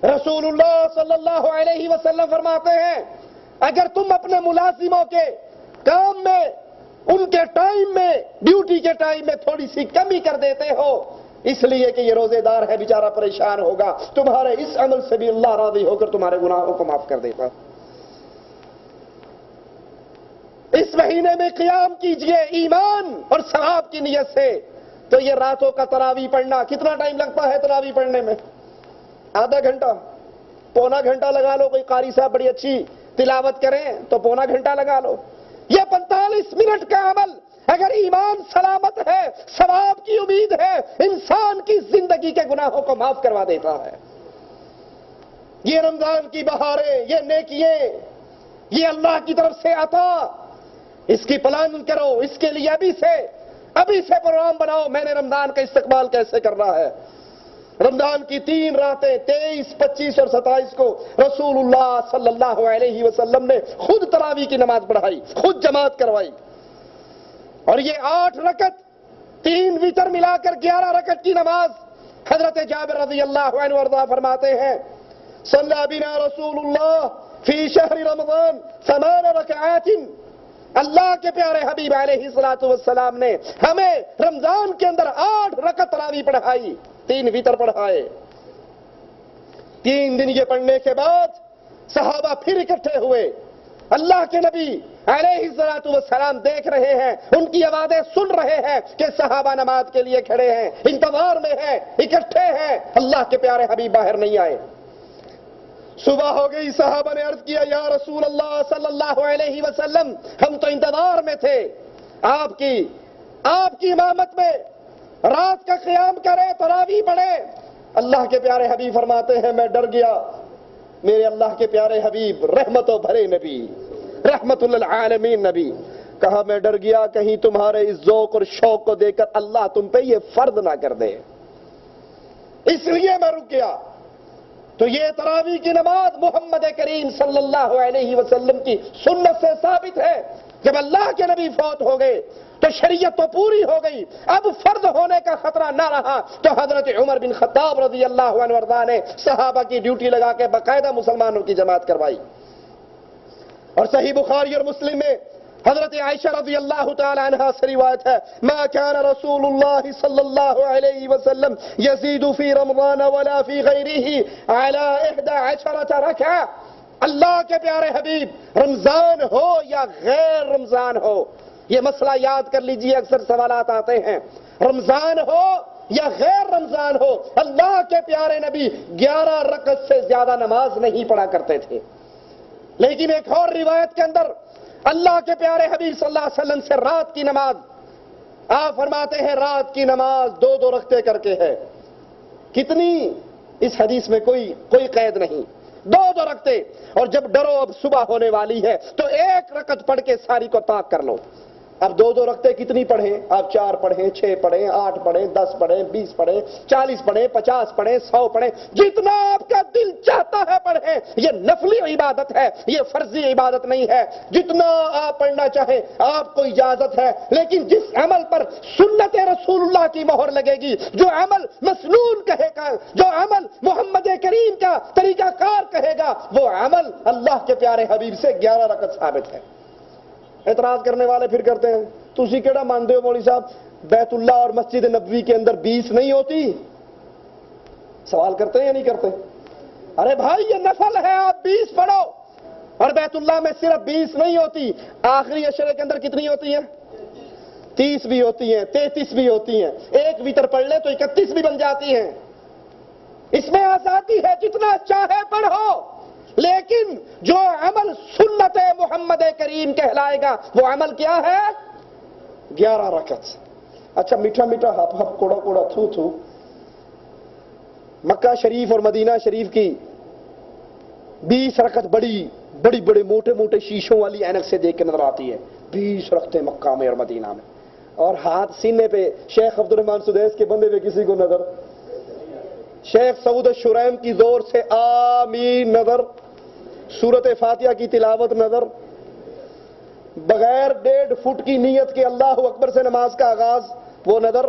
رسول اللہ صلی اللہ علیہ وسلم فرماتے ہیں اگر تم اپنے ملازموں کے کام میں، ان کے ٹائم میں، ڈیوٹی کے ٹائم میں تھوڑی سی کمی کر دیتے ہو اس لیے کہ یہ روزے دار ہے بیچارہ پریشان ہوگا، تمہارے اس عمل سے بھی اللہ راضی ہو کر تمہارے گناہوں کو معاف کر دیتا۔ اس مہینے میں قیام کیجئے ایمان اور ثواب کی نیت سے، تو یہ راتوں کا تراویح پڑھنا، کتنا ٹائم لگتا ہے تراویح پڑھنے میں؟ آدھا گھنٹہ، پونا گھنٹہ لگا لو، کوئی قاری صاحب بڑی اچھی تلاوت کریں تو پونا گھنٹہ لگا لو۔ یہ 45 منٹ کا عمل اگر ایمان سلامت ہے، ثواب کی امید ہے، انسان کی زندگی کے گناہوں کو معاف کروا دیتا ہے۔ یہ رمضان کی بہاریں، یہ نیکییں، یہ اللہ کی طرف سے عطا، اس کی پلان کرو، اس کے لیے ابھی سے پروگرام بناؤ، میں نے رمضان کا استقبال کیسے کرنا ہے۔ رمضان کی 3 راتیں 23، 25 اور 27 کو رسول اللہ صلی اللہ علیہ وسلم نے خود تراویح کی نماز پڑھائی، خود جماعت کروائی، اور یہ 8 رکعت، 3 وتر ملا کر 11 رکعت کی نماز حضرت جابر رضی اللہ عنہ وارضاہ فرماتے ہیں صلی بنا رسول اللہ فی شہر رمضان 8 رکعات، اللہ کے پیارے حبیب علیہ الصلوۃ والسلام نے ہمیں رمضان کے اندر 8 رکعت تراویح پڑھائی، 3 وتر پڑھائے۔ 3 دن یہ پڑھنے کے بعد صحابہ پھر اکٹھے ہوئے، اللہ کے نبی علیہ الصلوۃ والسلام دیکھ رہے ہیں، ان کی آوازیں سن رہے ہیں کہ صحابہ نماز کے لیے کھڑے ہیں، انتظار میں ہیں، اکٹھے ہیں، اللہ کے پیارے حبیب باہر نہیں آئے۔ صبح ہو گئی، صحابہ نے عرض کیا یا رسول اللہ صلی اللہ علیہ وسلم، ہم تو انتظار میں تھے آپ کی امامت میں، رات کا قیام کرے، تراویح پڑھے۔ اللہ کے پیارے حبیب فرماتے ہیں میں ڈر گیا، میرے اللہ کے پیارے حبیب رحمتوں بھرے نبی، رحمت للعالمین نبی، کہا میں ڈر گیا کہیں تمہارے اس ذوق اور شوق کو دیکھ کر اللہ تم پہ یہ فرض نہ کر دے، اس لیے میں رک گیا۔ تو یہ تراویح کی نماز محمد کریم صلی اللہ علیہ وسلم کی سنت سے ثابت ہے۔ جب اللہ کے نبی فوت ہو گئے تو شریعت تو پوری ہو گئی، اب فرض ہونے کا خطرہ نہ رہا، تو حضرت عمر بن خطاب رضی اللہ عنہ وارضاہ نے صحابہ کی ڈیوٹی لگا کے باقاعدہ مسلمانوں کی جماعت کروائی۔ اور صحیح بخاری اور مسلم میں حضرت عائشہ رضی اللہ تعالی عنہا سے روایت ہے ما كان رسول اللہ صلی اللہ علیہ وسلم یزید فی رمضان ولا فی غیرہ علی 11 رکعہ، اللہ کے پیارے حبیب رمضان ہو یا غیر رمضان ہو، یہ مسئلہ یاد کر لیجئے، اکثر سوالات آتے ہیں، رمضان ہو یا غیر رمضان ہو، اللہ کے پیارے نبی 11 رکعت سے زیادہ نماز نہیں پڑھا کرتے تھے۔ لیکن ایک اور روایت کے اندر اللہ کے پیارے حبیب صلی اللہ علیہ وسلم سے رات کی نماز، آپ فرماتے ہیں رات کی نماز 2 رکعتیں کر کے ہے، کتنی؟ اس حدیث میں کوئی قید نہیں، 2 رکعتیں، اور جب ڈرو اب صبح ہونے والی ہے تو 1 رکعت پڑھ کے ساری کو طاق کر لو۔ اب 2 رکعتیں کتنی پڑھیں؟ آپ 4 پڑھیں، 6 پڑھیں، 8 پڑھیں، 10 پڑھیں، 20 پڑھیں، 40 پڑھیں، 50 پڑھیں، 100 پڑھیں، جتنا آپ کا دل چاہتا ہے پڑھیں۔ یہ نفلی عبادت ہے، یہ فرضی عبادت نہیں ہے، جتنا آپ پڑھنا چاہیں آپ کو اجازت ہے، لیکن جس عمل پر سنت رسول اللہ کی مہر لگے گی، جو عمل مسنون کہے گا، جو عمل محمد کریم کا طریقہ کار کہے گا، وہ عمل اللہ کے پیارے حبیب سے 11 رکعت ثابت ہے۔ اعتراض کرنے والے پھر کرتے ہیں تسی کیڑا مانتے ہو مولوی صاحب بیت اللہ اور مسجد نبوی کے اندر 20 نہیں ہوتی؟ سوال کرتے ہیں یا نہیں کرتے؟ ارے بھائی یہ نفل ہے، آپ 20 پڑھو، اور بیت اللہ میں صرف 20 نہیں ہوتی، آخری عشرے کے اندر کتنی ہوتی ہیں؟ 30 بھی ہوتی ہیں، 33 بھی ہوتی ہیں، 1 وتر پڑھ لے تو 31 بھی بن جاتی ہیں۔ اس میں آزادی ہے، جتنا چاہے پڑھو، لیکن جو عمل سنت محمد کریم کہلائے گا وہ عمل کیا ہے؟ 11 رکعت۔ اچھا میٹھا میٹھا ہپ ہپ کوڑا کوڑا تھو تھو، مکہ شریف اور مدینہ شریف کی 20 رکعت بڑے موٹے شیشوں والی اینک سے دیکھ کے نظر آتی ہے، 20 رکعتیں مکہ میں اور مدینہ میں، اور ہاتھ سینے پہ شیخ عبد الرحمن سدیس کے بندے پہ کسی کو نظر، شیخ سعود الشریم کی زور سے آمین نظر، سورت فاتحہ کی تلاوت نظر، بغیر 1.5 فٹ کی نیت کے اللہ اکبر سے نماز کا آغاز وہ نظر،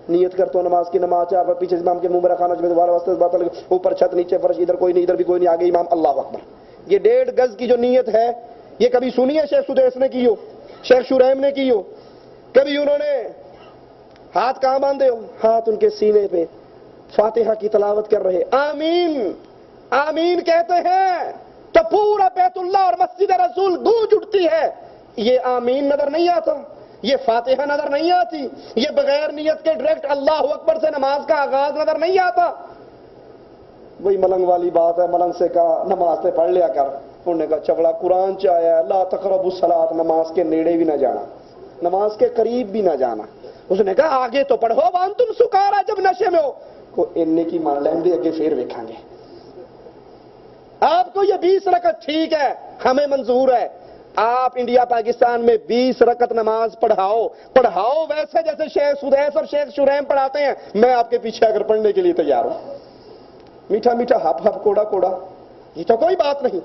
نیت کرتا ہوں نماز کی، نماز چار پر پیچھے امام کے منہ میں کھانا دوبارہ واسطے اوپر چھت نیچے فرش، ادھر کوئی نہیں ادھر بھی کوئی نہیں، آگے امام، اللہ اکبر. یہ 1.5 گز کی جو نیت ہے یہ کبھی سنی ہے شیخ سدیس نے کی ہو، شیخ شریم نے کی ہو؟ کبھی انہوں نے ہاتھ کہاں باندھے ہو؟ ہاتھ ان کے سینے پہ، فاتحہ کی تلاوت کر رہے، آمین آمین کہتے ہیں تو پورا بیت اللہ اور مسجد رسول گونج اٹھتی ہے. یہ آمین نظر نہیں آتا، یہ فاتحہ نظر نہیں آتی، یہ بغیر نیت کے ڈائریکٹ اللہ اکبر سے نماز کا آغاز نظر نہیں آتا. وہی ملنگ والی بات ہے، ملنگ سے کہا نماز سے پڑھ لیا کر، انہوں نے کہا چبڑا قرآن چاہیا ہے لا تقربوا الصلاۃ، نماز کے نیڑے بھی نہ جانا، نماز کے قریب بھی نہ جانا. اس نے کہا آگے تو پڑھو وانتم سکارا، جب نشے میں ہو کو اننے کی مان لیں گے، اگے پھر دیکھیں گے. آپ کو یہ 20 رکعت ٹھیک ہے، ہمیں منظور ہے، آپ انڈیا پاکستان میں 20 رکعت نماز پڑھاؤ ویسے جیسے شیخ سدیس اور شیخ شریم پڑھاتے ہیں، میں آپ کے پیچھے اگر پڑھنے کے لیے تیار ہوں. میٹھا میٹھا ہپ ہپ کوڑا کوڑا یہ تو کوئی بات نہیں.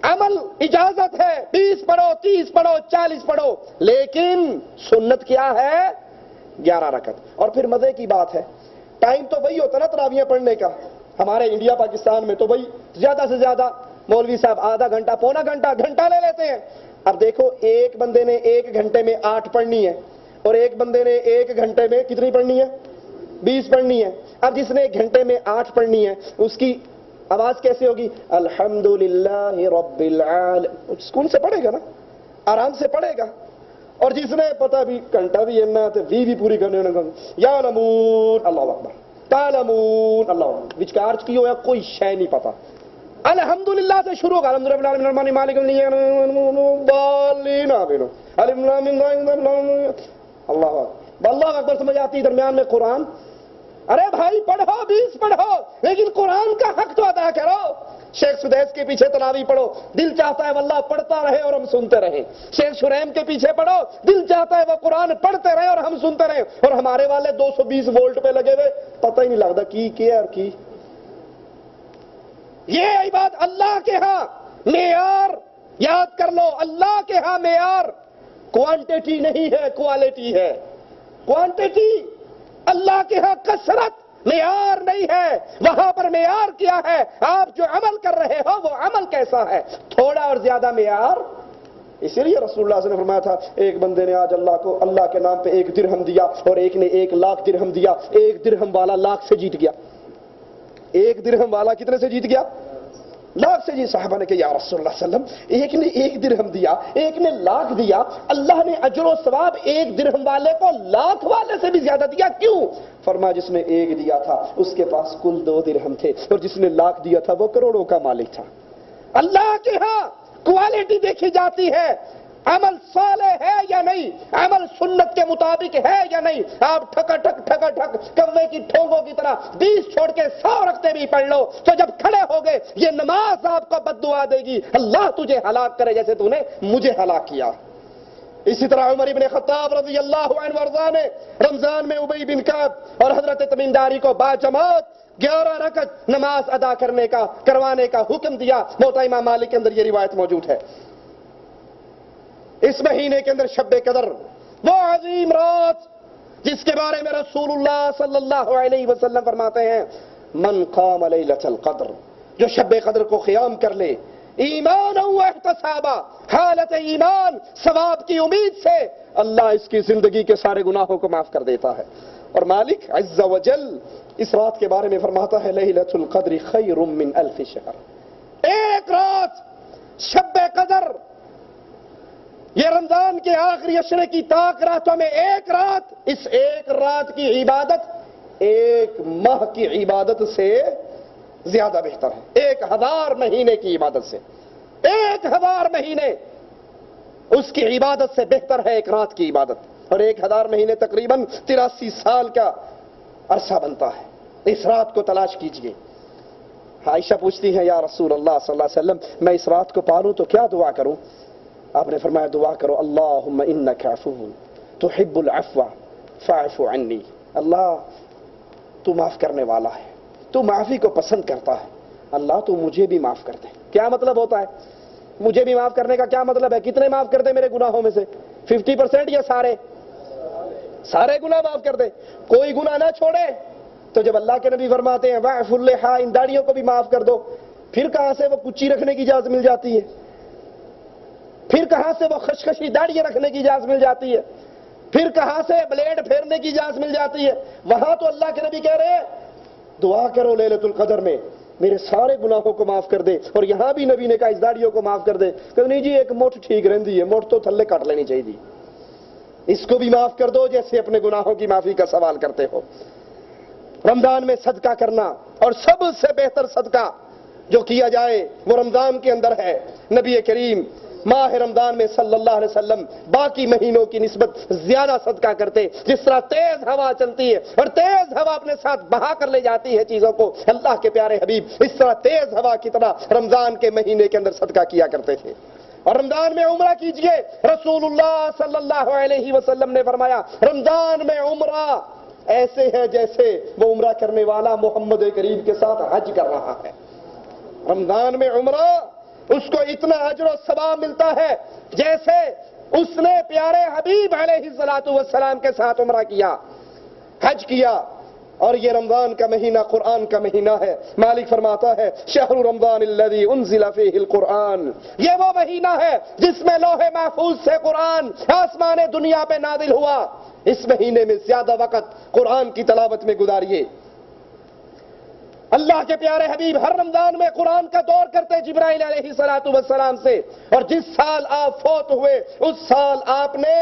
عمل اجازت ہے، 20 پڑھو 30 پڑھو 40 پڑھو، لیکن سنت کیا ہے؟ 11 رکعت. اور پھر مزے کی بات ہے، ٹائم تو وہی ہوتا نا تراویح پڑھنے کا. ہمارے انڈیا پاکستان میں تو بھائی زیادہ سے زیادہ مولوی صاحب آدھا گھنٹہ پونا گھنٹہ لے لیتے ہیں. اب دیکھو ایک بندے نے 1 گھنٹے میں 8 پڑھنی ہے اور ایک بندے نے 1 گھنٹے میں کتنی پڑھنی ہے؟ 20 پڑھنی ہے. اب جس نے 1 گھنٹے میں 8 پڑھنی ہے اس کی آواز کیسے ہوگی؟ الحمدللہ رب العالمین، سکون سے پڑھے گا نا، آرام سے پڑھے گا. اور جس نے پتہ بھی گھنٹہ بھی ہے تو بھی پوری کرنے یا نمون اللہ اکبر تعلمون اللہ اکبر وچکار کی ہو یا کوئی شے نہیں پتا، الحمدللہ سے شروع ہوگا، الحمدللہ الرحمن مالک اللہ اکبر سمجھ آتی. درمیان میں قرآن، ارے بھائی پڑھو 20 پڑھو لیکن قرآن کا حق تو ادا کرو. شیخ سدیس کے پیچھے تراویح پڑھو، دل چاہتا ہے واللہ پڑھتا رہے اور ہم سنتے رہیں. شیخ شریم کے پیچھے پڑھو، دل چاہتا ہے وہ قرآن پڑھتے رہے اور ہم سنتے رہیں. اور ہمارے والے 220 وولٹ پہ لگے ہوئے، پتہ ہی نہیں لگتا کی اور کی. یہ عبادت اللہ کے ہاں معیار یاد کر لو، اللہ کے ہاں معیار کوانٹٹی نہیں ہے، کوالٹی ہے. کوانٹٹی اللہ کے ہاں کثرت معیار نہیں ہے، وہاں پر معیار کیا ہے؟ آپ جو عمل کر رہے ہو وہ عمل کیسا ہے، تھوڑا اور زیادہ معیار. اسی لیے رسول اللہ صلی اللہ علیہ وسلم نے فرمایا تھا ایک بندے نے آج اللہ کو اللہ کے نام پہ 1 درہم دیا اور ایک نے 1 لاکھ درہم دیا. 1 درہم والا لاکھ سے جیت گیا. 1 درہم والا کتنے سے جیت گیا؟ لاکھ سے جی. صحابہ نے کہا یا رسول اللہ صلی اللہ علیہ وسلم ایک نے 1 درہم دیا ایک نے لاکھ دیا، اللہ نے اجر و ثواب 1 درہم والے کو لاکھ والے سے بھی زیادہ دیا، کیوں؟ فرمایا جس نے 1 دیا تھا اس کے پاس کل 2 درہم تھے اور جس نے لاکھ دیا تھا وہ کروڑوں کا مالک تھا. اللہ کے ہاں کوالٹی دیکھی جاتی ہے، عمل صالح ہے یا نہیں، عمل سنت کے مطابق ہے یا نہیں. آپ ٹھکا ٹھک کوے کی ٹھونگوں کی طرح 20 چھوڑ کے 100 رکھتے بھی پڑھ لو تو جب کھڑے ہو گئے یہ نماز آپ کو بد دعا دے گی، اللہ تجھے ہلاک کرے جیسے تو نے مجھے ہلاک کیا. اسی طرح عمر ابن خطاب رضی اللہ عنہ وارضاہ نے رمضان میں ابی بن کعب اور حضرت تمیم داری کو باجماعت 11 رکعت نماز ادا کروانے کا حکم دیا. موطا امام مالک کے اندر یہ روایت موجود ہے. اس مہینے کے اندر شب قدر وہ عظیم رات جس کے بارے میں رسول اللہ صلی اللہ علیہ وسلم فرماتے ہیں من قام لیلۃ القدر، جو شب قدر کو قیام کر لے ایمان و احتسابا، حالت ایمان ثواب کی امید سے، اللہ اس کی زندگی کے سارے گناہوں کو معاف کر دیتا ہے. اور مالک عز و جل اس رات کے بارے میں فرماتا ہے لیلۃ القدر خیر من 1000 شہر. ایک رات شب قدر، یہ رمضان کے آخری عشرے کی طاق راتوں میں ایک رات، اس ایک رات کی عبادت 1 ماہ کی عبادت سے زیادہ بہتر ہے. 1000 مہینے کی عبادت سے، 1000 مہینے اس کی عبادت سے بہتر ہے ایک رات کی عبادت. اور 1000 مہینے تقریباً 83 سال کا عرصہ بنتا ہے. اس رات کو تلاش کیجئے. عائشہ پوچھتی ہیں یا رسول اللہ صلی اللہ علیہ وسلم میں اس رات کو پالوں تو کیا دعا کروں؟ آپ نے فرمایا دعا کرو اللہم انک عفو تحب العفو فاعف عنی. اللہ تو معاف کرنے والا ہے، تو معافی کو پسند کرتا ہے، اللہ تو مجھے بھی معاف کر دے. کیا مطلب ہوتا ہے مجھے بھی معاف کرنے کا؟ کیا مطلب ہے؟ کتنے معاف کر دے میرے گناہوں میں سے؟ 50% یا سارے؟ سارے گناہ معاف کر دے، کوئی گناہ نہ چھوڑے۔ تو جب اللہ کے نبی فرماتے ہیں واعف اللحى، ان داڑھیوں کو بھی معاف کر دو، پھر کہاں سے وہ کچی رکھنے کی اجازت مل جاتی ہے؟ پھر کہاں سے وہ خشخشی داڑھیاں رکھنے کی اجازت مل جاتی ہے؟ پھر کہاں سے بلیڈ پھیرنے کی اجازت مل جاتی ہے؟ وہاں تو اللہ کے نبی کہہ رہے ہیں دعا کرو لیلۃ القدر میں میرے سارے گناہوں کو معاف کر دے، اور یہاں بھی نبی نے کہا اس داڑھیوں کو معاف کر دے۔ کہ نہیں جی ایک مٹھ ٹھیک رہندی ہے، مٹھ تو تھلے کٹ لینی چاہیے، اس کو بھی معاف کر دو جیسے اپنے گناہوں کی معافی کا سوال کرتے ہو۔ رمضان میں صدقہ کرنا، اور سب سے بہتر صدقہ جو کیا جائے وہ رمضان کے اندر ہے۔ نبی کریم ماہ رمضان میں صلی اللہ علیہ وسلم باقی مہینوں کی نسبت زیادہ صدقہ کرتے۔ جس طرح تیز ہوا چلتی ہے اور تیز ہوا اپنے ساتھ بہا کر لے جاتی ہے چیزوں کو اللہ کے پیارے حبیب اس طرح تیز ہوا کی طرح رمضان کے مہینے کے اندر صدقہ کیا کرتے تھے۔ اور رمضان میں عمرہ کیجئے، رسول اللہ صلی اللہ علیہ وسلم نے فرمایا رمضان میں عمرہ ایسے ہے جیسے وہ عمرہ کرنے والا محمد کریم کے ساتھ حج کر رہا ہے۔ رمضان میں عمرہ اس کو اتنا اجر و ثواب ملتا ہے جیسے اس نے پیارے حبیب علیہ الصلوۃ والسلام کے ساتھ عمرہ کیا، حج کیا۔ اور یہ رمضان کا مہینہ قرآن کا مہینہ ہے۔ مالک فرماتا ہے شہر رمضان الذی انزل فیہ القرآن، یہ وہ مہینہ ہے جس میں لوح محفوظ سے قرآن آسمان دنیا پہ نازل ہوا۔ اس مہینے میں زیادہ وقت قرآن کی تلاوت میں گزاریے۔ اللہ کے پیارے حبیب ہر رمضان میں قرآن کا دور کرتے جبرائیل علیہ الصلوۃ والسلام سے، اور جس سال آپ فوت ہوئے اس سال آپ نے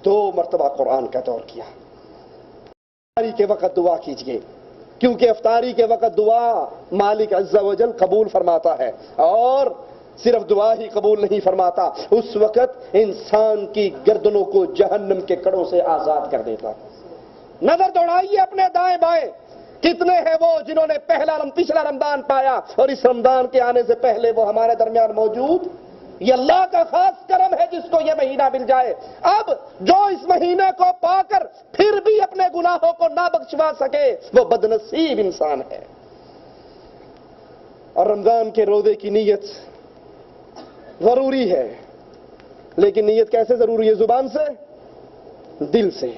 2 مرتبہ قرآن کا دور کیا۔ افطاری کے وقت دعا کیجئے، کیونکہ افطاری کے وقت دعا مالک عز و جل قبول فرماتا ہے، اور صرف دعا ہی قبول نہیں فرماتا، اس وقت انسان کی گردنوں کو جہنم کے کڑوں سے آزاد کر دیتا ہے۔ نظر دوڑائیے اپنے دائیں بائیں، کتنے ہیں وہ جنہوں نے پچھلا رمضان پایا اور اس رمضان کے آنے سے پہلے وہ ہمارے درمیان موجود؟ یہ اللہ کا خاص کرم ہے جس کو یہ مہینہ مل جائے۔ اب جو اس مہینے کو پا کر پھر بھی اپنے گناہوں کو نہ بخشوا سکے وہ بدنصیب انسان ہے۔ اور رمضان کے روزے کی نیت ضروری ہے، لیکن نیت کیسے ضروری ہے؟ زبان سے، دل سے۔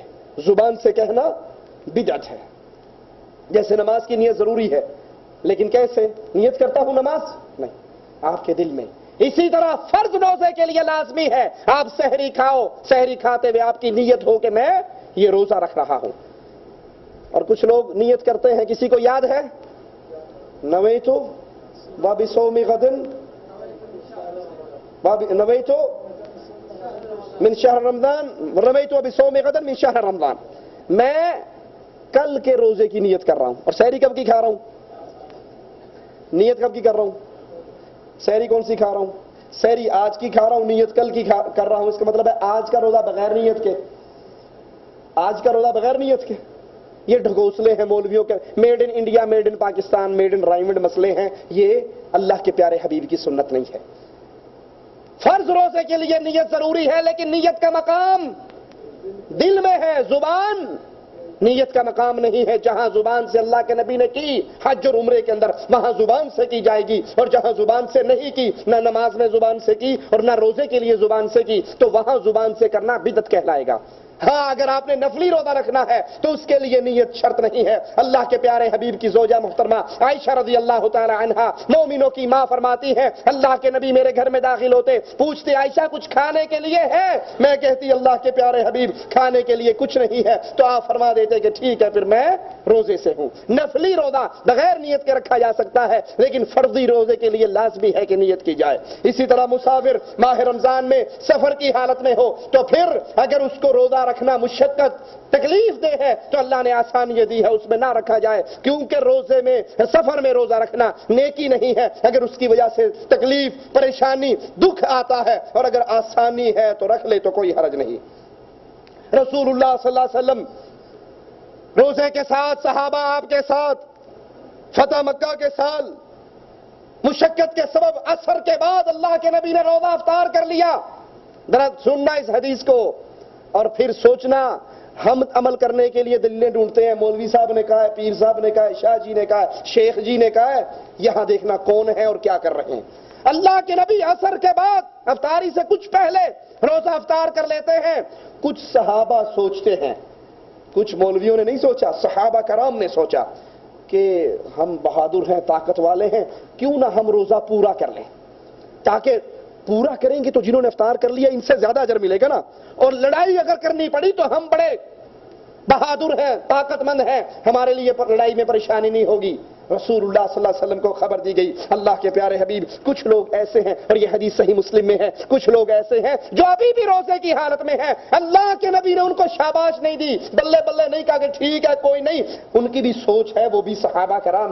زبان سے کہنا بدعت ہے، جیسے نماز کی نیت ضروری ہے، لیکن کیسے؟ نیت کرتا ہوں نماز نہیں، آپ کے دل میں۔ اسی طرح فرض روزے کے لیے لازمی ہے آپ سحری کھاؤ، سحری کھاتے ہوئے آپ کی نیت ہو کہ میں یہ روزہ رکھ رہا ہوں۔ اور کچھ لوگ نیت کرتے ہیں، کسی کو یاد ہے؟ نویت وبصوم غد، نویت من شہر رمضان، نویت وبصوم غد من شہر رمضان، میں کل کے روزے کی نیت کر رہا ہوں۔ اور سحری کب کی کھا رہا ہوں؟ نیت کب کی کر رہا ہوں؟ سحری کون سی کھا رہا ہوں؟ سحری آج کی کھا رہا ہوں، نیت کل کی کر رہا ہوں۔ اس کا مطلب ہے آج کا روزہ بغیر نیت کے، آج کا روزہ بغیر نیت کے۔ یہ ڈھکوسلے ہیں مولویوں کے، made in India, made in Pakistan, made in Raiwind مسئلے ہیں، یہ اللہ کے پیارے حبیب کی سنت نہیں ہے۔ فرض روزے کے لیے نیت ضروری ہے، لیکن نیت کا مقام دل میں ہے، زبان نیت کا مقام نہیں ہے۔ جہاں زبان سے اللہ کے نبی نے کی حج اور عمرے کے اندر، وہاں زبان سے کی جائے گی، اور جہاں زبان سے نہیں کی، نہ نماز میں زبان سے کی اور نہ روزے کے لیے زبان سے کی، تو وہاں زبان سے کرنا بدعت کہلائے گا۔ ہاں اگر آپ نے نفلی روزہ رکھنا ہے تو اس کے لیے نیت شرط نہیں ہے۔ اللہ کے پیارے حبیب کی زوجہ محترمہ عائشہ رضی اللہ تعالی عنہا مومنوں کی ماں فرماتی ہے اللہ کے نبی میرے گھر میں داخل ہوتے، پوچھتے عائشہ کچھ کھانے کے لیے ہے؟ میں کہتی اللہ کے پیارے حبیب کھانے کے لیے کچھ نہیں ہے، تو آپ فرما دیتے کہ ٹھیک ہے پھر میں روزے سے ہوں۔ نفلی روزہ بغیر نیت کے رکھا جا سکتا ہے، لیکن فرضی روزے کے لیے لازمی ہے کہ نیت کی جائے۔ اسی طرح مسافر ماہ رمضان میں سفر کی حالت میں ہو تو پھر اگر اس کو روزہ رکھنا مشقت تکلیف دہ ہے تو اللہ نے آسانی دی ہے اس میں نہ رکھا جائے، کیونکہ روزے میں سفر میں روزہ رکھنا نیکی نہیں ہے اگر اس کی وجہ سے تکلیف پریشانی دکھ آتا ہے، اور اگر آسانی ہے تو رکھ لے تو کوئی حرج نہیں۔ رسول اللہ صلی اللہ علیہ وسلم روزے کے ساتھ صحابہ آپ کے ساتھ فتح مکہ کے سال مشقت کے سبب عصر کے بعد اللہ کے نبی نے روزہ افطار کر لیا۔ ذرا سننا اس حدیث کو اور پھر سوچنا، ہم عمل کرنے کے لیے دلیلیں ڈھونڈتے ہیں، مولوی صاحب نے کہا ہے، پیر صاحب نے کہا ہے، شاہ جی نے کہا ہے، شیخ جی نے کہا ہے، یہاں دیکھنا کون ہے اور کیا کر رہے ہیں۔ اللہ کے نبی عصر کے بعد افطاری سے کچھ پہلے روزہ افطار کر لیتے ہیں. کچھ صحابہ سوچتے ہیں، کچھ مولویوں نے نہیں سوچا، صحابہ کرام نے سوچا کہ ہم بہادر ہیں، طاقت والے ہیں، کیوں نہ ہم روزہ پورا کر لیں، تاکہ پورا کریں گے تو جنہوں نے افطار کر لیا ان سے زیادہ اجر ملے گا نا، اور لڑائی اگر کرنی پڑی تو ہم بڑے بہادر ہیں، طاقت مند ہیں، ہمارے لیے لڑائی میں پریشانی نہیں ہوگی. رسول اللہ صلی اللہ علیہ وسلم کو خبر دی گئی، اللہ کے پیارے حبیب کچھ لوگ ایسے ہیں، اور یہ حدیث صحیح مسلم میں ہے، کچھ لوگ ایسے ہیں جو ابھی بھی روزے کی حالت میں ہیں. اللہ کے نبی نے ان کو شاباش نہیں دی، بلے بلے نہیں کہا کہ ٹھیک ہے کوئی نہیں، ان کی بھی سوچ ہے، وہ بھی صحابہ کرام